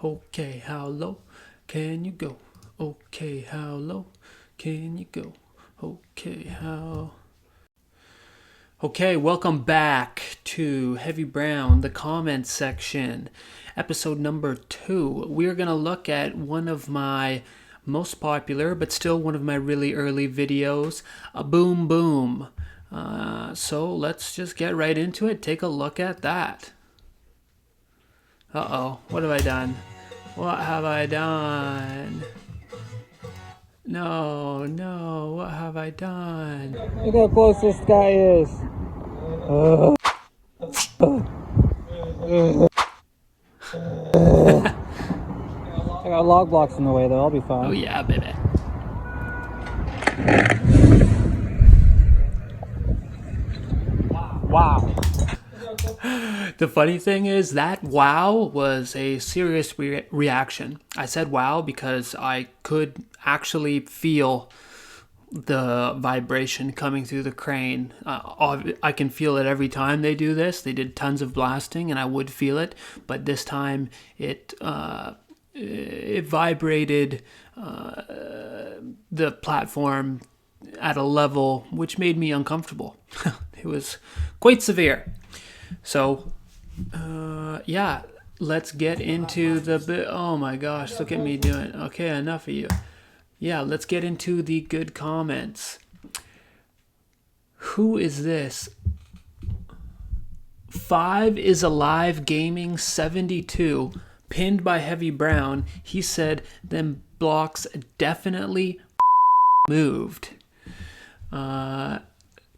Okay, how low can you go? Okay, how low can you go? Okay, how... Okay, welcome back to Heavy Brown, the comments section, episode number 2. We're going to look at one of my most popular, but still one of my really early videos, a boom boom. So let's just get right into it. Take a look at that. Uh-oh, what have I done? What have I done? No, what have I done? Look how close this guy is. I got log blocks in the way though, I'll be fine. Oh yeah, baby. Wow. The funny thing is that wow was a serious reaction. I said wow because I could actually feel the vibration coming through the crane. I can feel it every time they do this. They did tons of blasting and I would feel it, but this time it vibrated the platform at a level which made me uncomfortable. It was quite severe. So, yeah, let's get into the... Oh my gosh, look at me doing... Okay, enough of you. Yeah, let's get into the good comments. Who is this? 5 is alive gaming 72, pinned by Heavy Brown. He said them blocks definitely moved.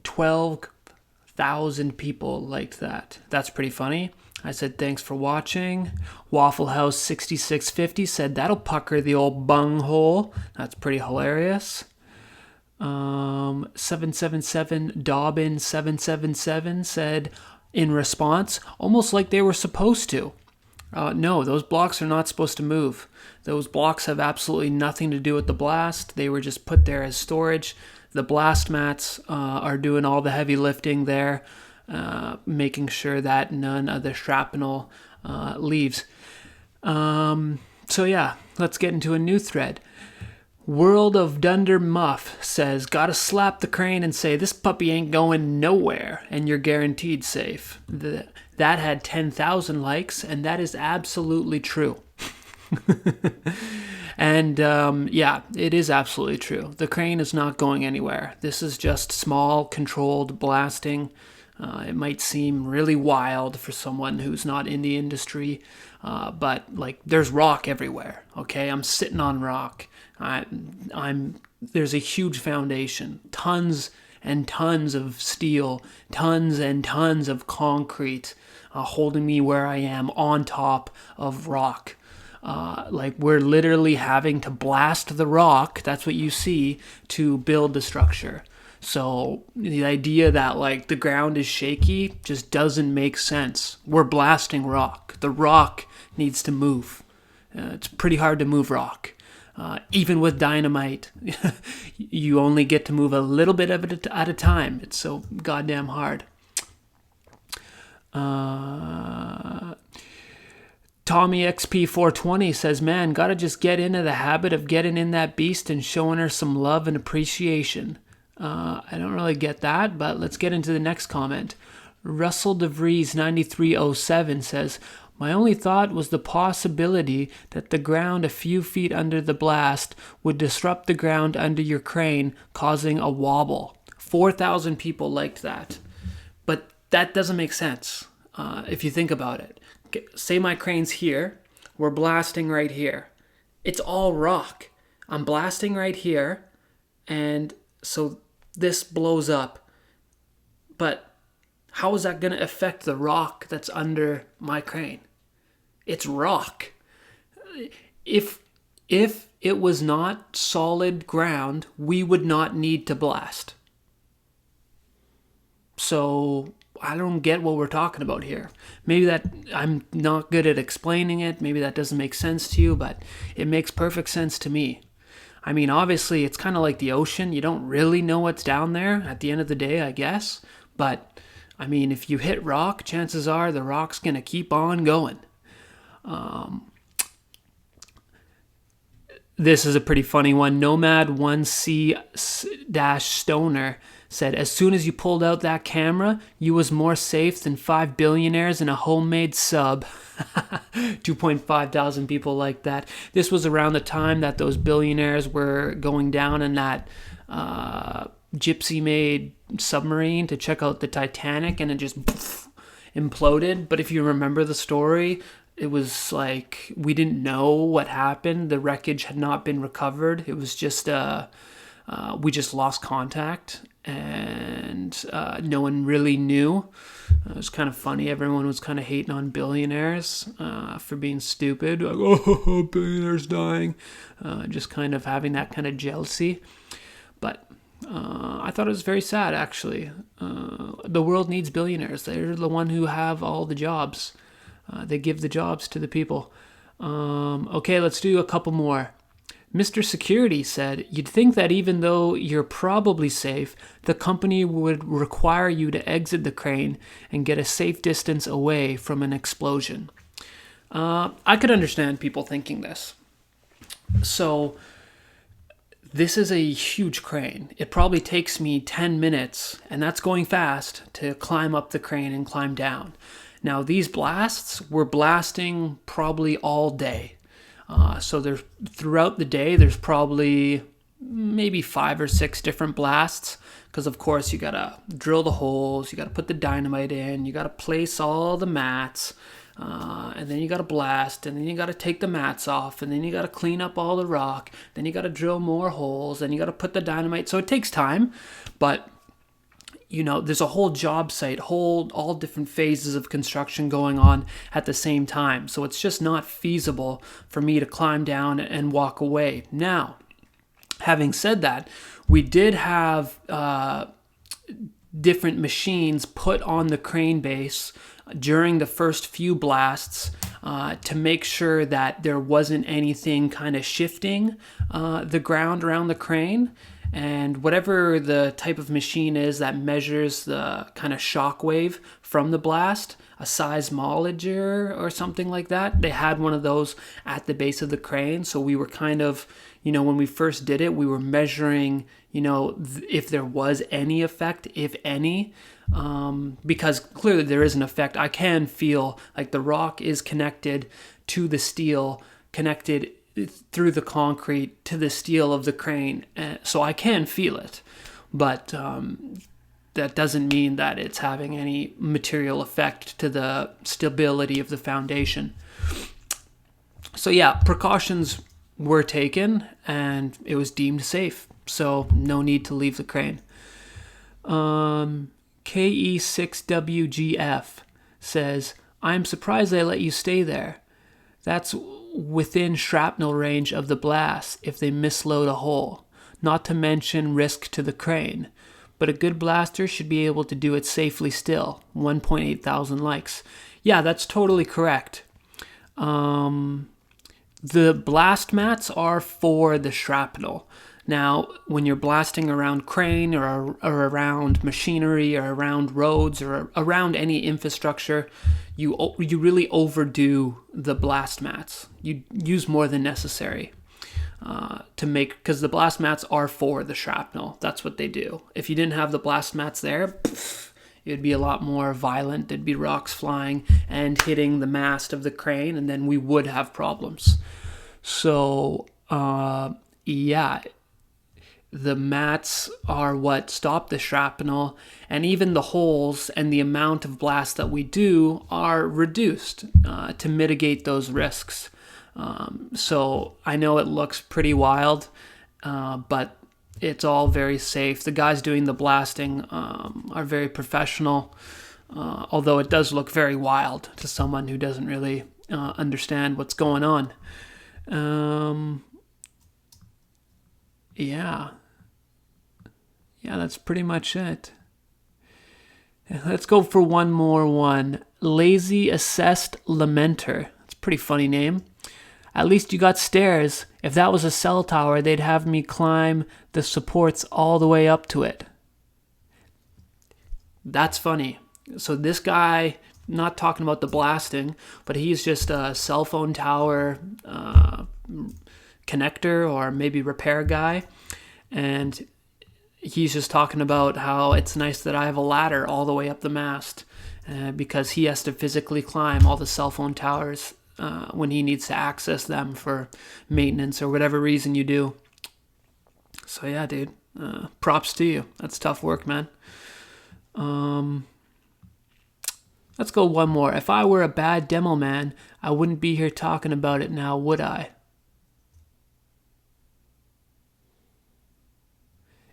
12,000 people liked that. That's pretty funny. I said, thanks for watching. Waffle House 6650 said, that'll pucker the old bunghole. That's pretty hilarious. 777 Dobbin 777 said, in response, almost like they were supposed to. No, those blocks are not supposed to move. Those blocks have absolutely nothing to do with the blast. They were just put there as storage. The blast mats are doing all the heavy lifting there, making sure that none of the shrapnel leaves. So yeah, let's get into a new thread. World of Dunder Muff says, gotta slap the crane and say, this puppy ain't going nowhere, and you're guaranteed safe. That had 10,000 likes, and that is absolutely true. And yeah, it is absolutely true. The crane is not going anywhere. This is just small, controlled blasting. It might seem really wild for someone who's not in the industry, but like there's rock everywhere. Okay, I'm sitting on rock. There's a huge foundation, tons and tons of steel, tons and tons of concrete holding me where I am on top of rock. Like we're literally having to blast the rock, that's what you see, to build the structure. So the idea that like the ground is shaky just doesn't make sense. We're blasting rock. The rock needs to move. It's pretty hard to move rock. Even with dynamite, you only get to move a little bit of it at a time. It's so goddamn hard. Tommy XP420 says, man, gotta just get into the habit of getting in that beast and showing her some love and appreciation. I don't really get that, but let's get into the next comment. Russell DeVries 9307 says, my only thought was the possibility that the ground a few feet under the blast would disrupt the ground under your crane, causing a wobble. 4,000 people liked that. But that doesn't make sense if you think about it. Okay, say my crane's here. We're blasting right here. It's all rock. I'm blasting right here. And so this blows up. But how is that going to affect the rock that's under my crane? It's rock. If it was not solid ground, we would not need to blast. So I don't get what we're talking about here. Maybe that I'm not good at explaining it. Maybe that doesn't make sense to you, but it makes perfect sense to me. I mean, obviously, it's kind of like the ocean. You don't really know what's down there at the end of the day, I guess. But, I mean, if you hit rock, chances are the rock's going to keep on going. This is a pretty funny one. Nomad1C-Stoner said, as soon as you pulled out that camera, you was more safe than 5 billionaires in a homemade sub. 2.5 thousand people like that. This was around the time that those billionaires were going down in that gypsy-made submarine to check out the Titanic, and it just imploded. But if you remember the story, it was like we didn't know what happened. The wreckage had not been recovered. It was just we just lost contact, and no one really knew. It was kind of funny. Everyone was kind of hating on billionaires for being stupid. Like, oh, billionaires dying. Just kind of having that kind of jealousy. But I thought it was very sad, actually. The world needs billionaires. They're the one who have all the jobs. They give the jobs to the people. Okay, let's do a couple more. Mr. Security said, you'd think that even though you're probably safe, the company would require you to exit the crane and get a safe distance away from an explosion. I could understand people thinking this. So, this is a huge crane. It probably takes me 10 minutes, and that's going fast, to climb up the crane and climb down. Now, these blasts were blasting probably all day. So there's throughout the day, there's probably maybe 5 or 6 different blasts. Because, of course, you got to drill the holes, you got to put the dynamite in, you got to place all the mats, and then you got to blast, and then you got to take the mats off, and then you got to clean up all the rock, then you got to drill more holes, then you got to put the dynamite. So it takes time, but you know, there's a whole job site, all different phases of construction going on at the same time. So it's just not feasible for me to climb down and walk away. Now, having said that, we did have different machines put on the crane base during the first few blasts to make sure that there wasn't anything kind of shifting the ground around the crane. And whatever the type of machine is that measures the kind of shock wave from the blast, a seismologer or something like that, they had one of those at the base of the crane. So we were kind of, you know, when we first did it, we were measuring, you know, if there was any effect, if any, because clearly there is an effect. I can feel like the rock is connected to the steel, connected through the concrete to the steel of the crane, so I can feel it, but that doesn't mean that it's having any material effect to the stability of the foundation. So yeah, precautions were taken and it was deemed safe, so no need to leave the crane. KE6WGF says, I'm surprised they let you stay there. That's within shrapnel range of the blast if they misload a hole, not to mention risk to the crane. But a good blaster should be able to do it safely still. 1.8 thousand likes. Yeah, that's totally correct. The blast mats are for the shrapnel. Now, when you're blasting around crane or around machinery or around roads or around any infrastructure, you really overdo the blast mats. You use more than necessary to make, because the blast mats are for the shrapnel. That's what they do. If you didn't have the blast mats there, it'd be a lot more violent. There'd be rocks flying and hitting the mast of the crane, and then we would have problems. So, yeah. The mats are what stop the shrapnel, and even the holes and the amount of blast that we do are reduced to mitigate those risks. So I know it looks pretty wild, but it's all very safe. The guys doing the blasting are very professional, although it does look very wild to someone who doesn't really understand what's going on. Yeah, that's pretty much it. Let's go for one more one. Lazy Assessed Lamenter. That's a pretty funny name. At least you got stairs. If that was a cell tower, they'd have me climb the supports all the way up to it. That's funny. So this guy, not talking about the blasting, but he's just a cell phone tower connector or maybe repair guy, and he's just talking about how it's nice that I have a ladder all the way up the mast because he has to physically climb all the cell phone towers when he needs to access them for maintenance or whatever reason you do. So yeah, dude, props to you. That's tough work, man. Let's go one more. If I were a bad demo man, I wouldn't be here talking about it now, would I?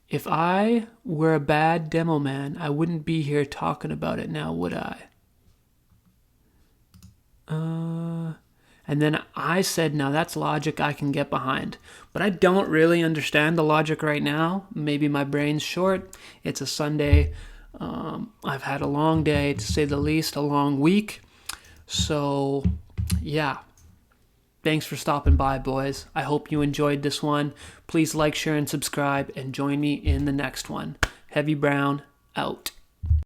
If I were a bad demo man, I wouldn't be here talking about it now, would I? And then I said, now that's logic I can get behind. But I don't really understand the logic right now. Maybe my brain's short. It's a Sunday. I've had a long day, to say the least, a long week. So, yeah. Thanks for stopping by, boys. I hope you enjoyed this one. Please like, share, and subscribe, and join me in the next one. Heavy Brown, out.